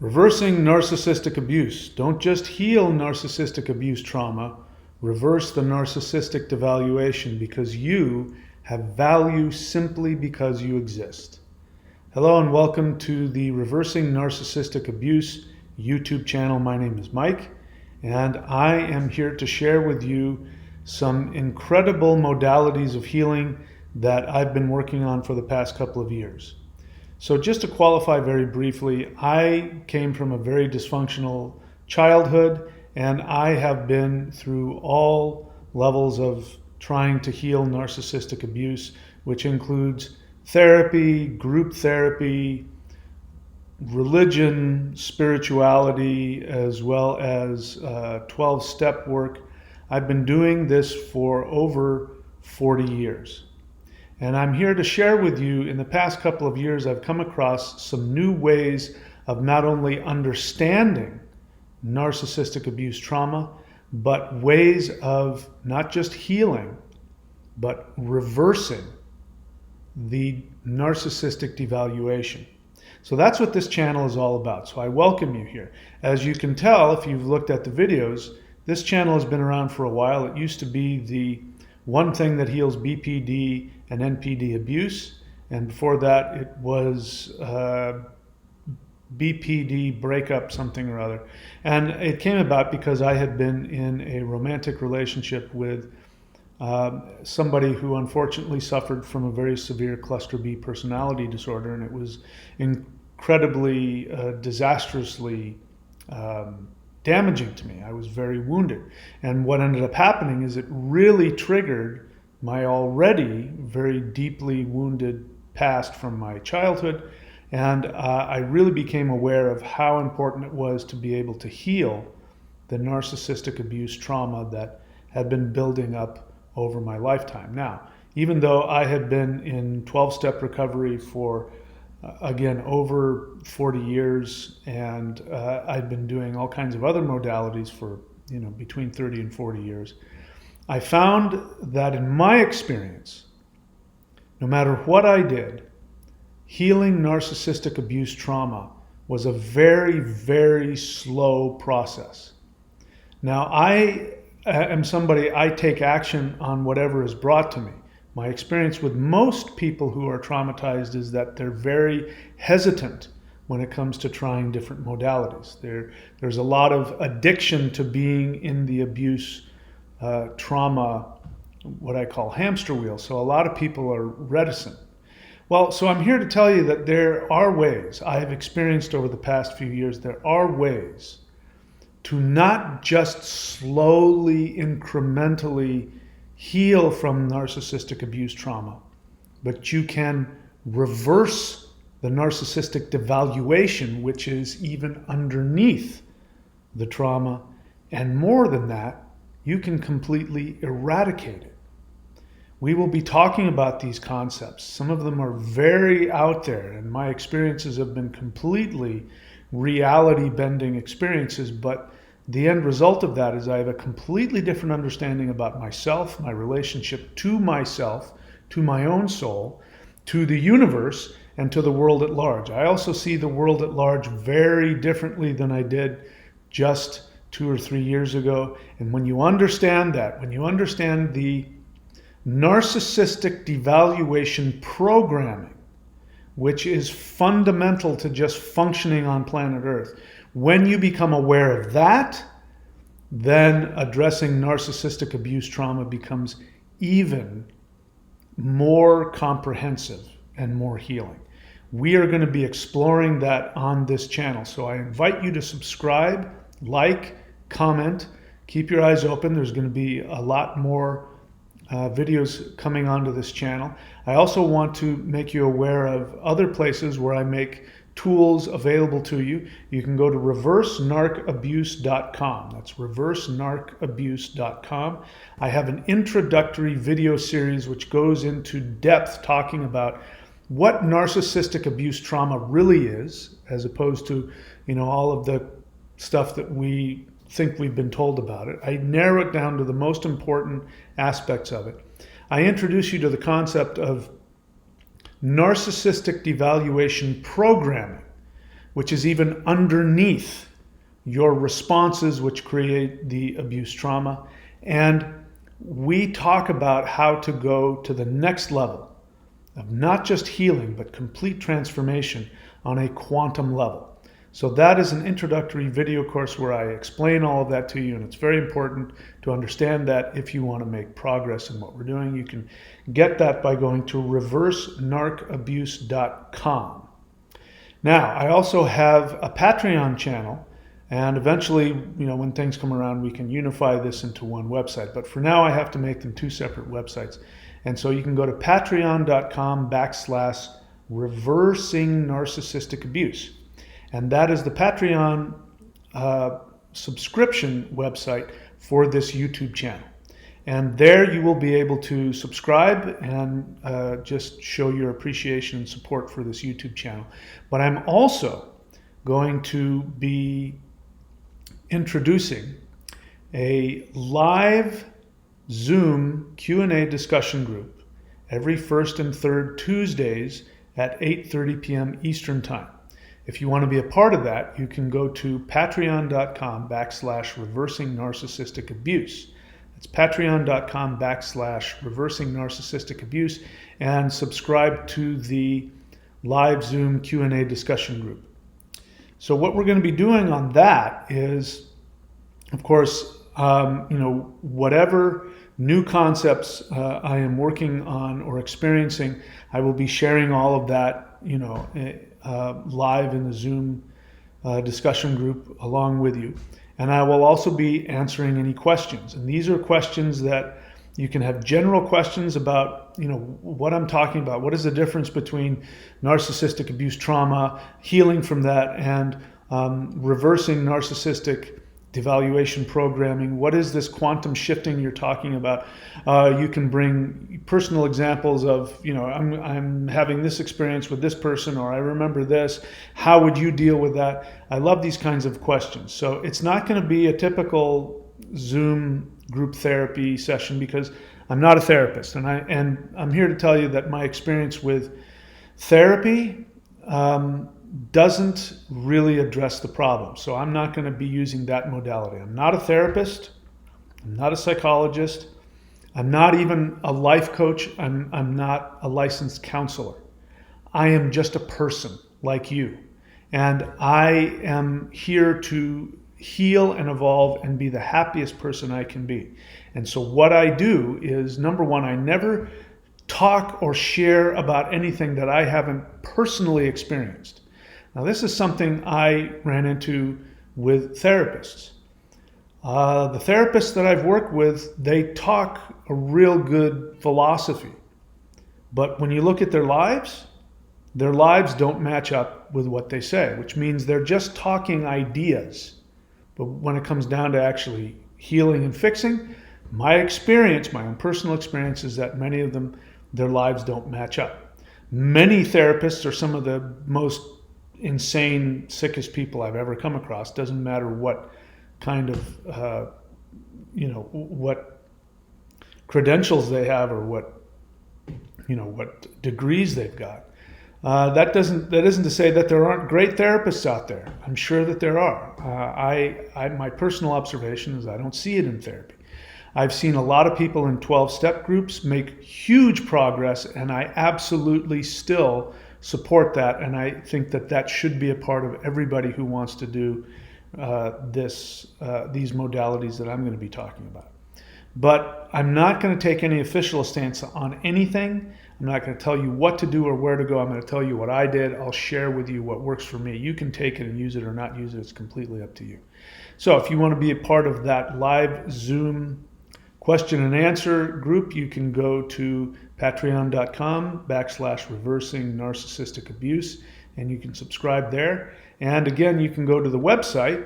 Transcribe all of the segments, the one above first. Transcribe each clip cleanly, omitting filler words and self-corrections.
Reversing narcissistic abuse. Don't just heal narcissistic abuse trauma, reverse the narcissistic devaluation because you have value simply because you exist. Hello and welcome to the Reversing Narcissistic Abuse YouTube channel. My name is Mike and I am here to share with you some incredible modalities of healing that I've been working on for the past couple of years. So just to qualify very briefly, I came from a very dysfunctional childhood and I have been through all levels of trying to heal narcissistic abuse, which includes therapy, group therapy, religion, spirituality, as well as 12-step work. I've been doing this for over 40 years. And I'm here to share with you, in the past couple of years, I've come across some new ways of not only understanding narcissistic abuse trauma, but ways of not just healing, but reversing the narcissistic devaluation. So that's what this channel is all about. So I welcome you here. As you can tell, if you've looked at the videos, this channel has been around for a while. It used to be the one thing that heals BPD and NPD abuse, and before that it was BPD breakup something or other. And it came about because I had been in a romantic relationship with somebody who unfortunately suffered from a very severe cluster B personality disorder, and it was incredibly disastrously damaging to me. I was very wounded. And what ended up happening is it really triggered my already very deeply wounded past from my childhood. And I really became aware of how important it was to be able to heal the narcissistic abuse trauma that had been building up over my lifetime. Now, even though I had been in 12-step recovery for again, over 40 years, and I'd been doing all kinds of other modalities for, between 30 and 40 years. I found that in my experience, no matter what I did, healing narcissistic abuse trauma was a very, very slow process. Now, I am somebody, I take action on whatever is brought to me. My experience with most people who are traumatized is that they're very hesitant when it comes to trying different modalities. There's a lot of addiction to being in the abuse trauma, what I call hamster wheel. So a lot of people are reticent. Well, so I'm here to tell you that there are ways I have experienced over the past few years, there are ways to not just slowly, incrementally heal from narcissistic abuse trauma, but you can reverse the narcissistic devaluation, which is even underneath the trauma. And more than that, you can completely eradicate it. We will be talking about these concepts. Some of them are very out there, and my experiences have been completely reality-bending experiences, but the end result of that is I have a completely different understanding about myself, my relationship to myself, to my own soul, to the universe, and to the world at large. I also see the world at large very differently than I did just 2 or 3 years ago. And when you understand that, when you understand the narcissistic devaluation programming, which is fundamental to just functioning on planet Earth, when you become aware of that, then addressing narcissistic abuse trauma becomes even more comprehensive and more healing. We are going to be exploring that on this channel. So I invite you to subscribe, like, comment, keep your eyes open. There's going to be a lot more videos coming onto this channel. I also want to make you aware of other places where I make tools available to you. You can go to reversenarcabuse.com. That's reversenarcabuse.com. I have an introductory video series which goes into depth talking about what narcissistic abuse trauma really is, as opposed to, all of the stuff that we think we've been told about it. I narrow it down to the most important aspects of it. I introduce you to the concept of narcissistic devaluation programming, which is even underneath your responses, which create the abuse trauma. And we talk about how to go to the next level of not just healing, but complete transformation on a quantum level. So that is an introductory video course where I explain all of that to you, and it's very important to understand that if you want to make progress in what we're doing. You can get that by going to reversenarcabuse.com. Now, I also have a Patreon channel, and eventually, when things come around, we can unify this into one website. But for now, I have to make them two separate websites. And so you can go to patreon.com/reversing narcissistic abuse. And that is the Patreon subscription website for this YouTube channel. And there you will be able to subscribe and just show your appreciation and support for this YouTube channel. But I'm also going to be introducing a live Zoom Q&A discussion group every first and third Tuesdays at 8:30 p.m. Eastern Time. If you want to be a part of that, you can go to patreon.com/reversing narcissistic abuse. It's patreon.com/reversing narcissistic abuse, and subscribe to the live Zoom Q&A discussion group. So what we're going to be doing on that is, of course, whatever new concepts I am working on or experiencing, I will be sharing all of that, live in the Zoom discussion group along with you. And I will also be answering any questions. And these are questions that you can have general questions about, what I'm talking about. What is the difference between narcissistic abuse trauma, healing from that, and reversing narcissistic devaluation programming? What is this quantum shifting you're talking about? You can bring personal examples of, I'm having this experience with this person, or I remember this. How would you deal with that? I love these kinds of questions. So it's not going to be a typical Zoom group therapy session, because I'm not a therapist, and I'm here to tell you that my experience with therapy doesn't really address the problem. So I'm not going to be using that modality. I'm not a therapist. I'm not a psychologist. I'm not even a life coach. I'm not a licensed counselor. I am just a person like you. And I am here to heal and evolve and be the happiest person I can be. And so what I do is, number one, I never talk or share about anything that I haven't personally experienced. Now, this is something I ran into with therapists. The therapists that I've worked with, they talk a real good philosophy. But when you look at their lives don't match up with what they say, which means they're just talking ideas. But when it comes down to actually healing and fixing, my experience, my own personal experience, is that many of them, their lives don't match up. Many therapists are some of the most insane, sickest people I've ever come across. Doesn't matter what kind of, what credentials they have, or what degrees they've got. That isn't to say that there aren't great therapists out there. I'm sure that there are. My personal observation is I don't see it in therapy. I've seen a lot of people in 12-step groups make huge progress, and I absolutely still support that, and I think that should be a part of everybody who wants to do these modalities that I'm going to be talking about. But I'm not going to take any official stance on anything. I'm not going to tell you what to do or where to go. I'm going to tell you what I did. I'll share with you what works for me. You can take it and use it or not use it. It's completely up to you. So if you want to be a part of that live Zoom question and answer group, you can go to patreon.com/reversing narcissistic abuse, and you can subscribe there. And again, you can go to the website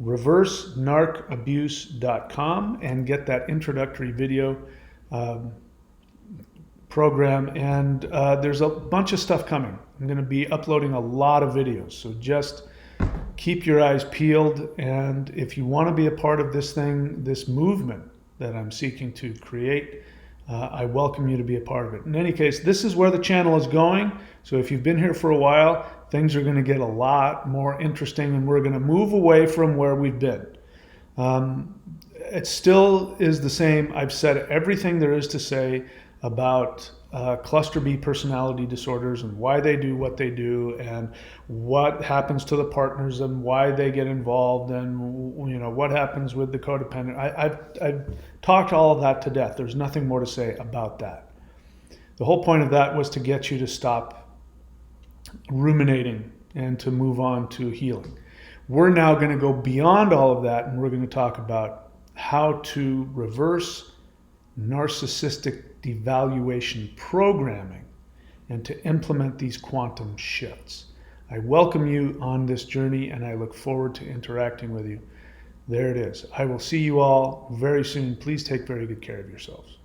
reversenarcabuse.com and get that introductory video program. And there's a bunch of stuff coming. I'm going to be uploading a lot of videos, so just keep your eyes peeled. And if you want to be a part of this thing, this movement that I'm seeking to create, I welcome you to be a part of it. In any case, this is where the channel is going. So if you've been here for a while, things are going to get a lot more interesting, and we're going to move away from where we've been. It still is the same. I've said everything there is to say about cluster B personality disorders and why they do what they do and what happens to the partners and why they get involved and what happens with the codependent. I've talked all of that to death. There's nothing more to say about that. The whole point of that was to get you to stop ruminating and to move on to healing. We're now going to go beyond all of that, and we're going to talk about how to reverse narcissistic devaluation programming and to implement these quantum shifts. I welcome you on this journey, and I look forward to interacting with you. There it is. I will see you all very soon. Please take very good care of yourselves.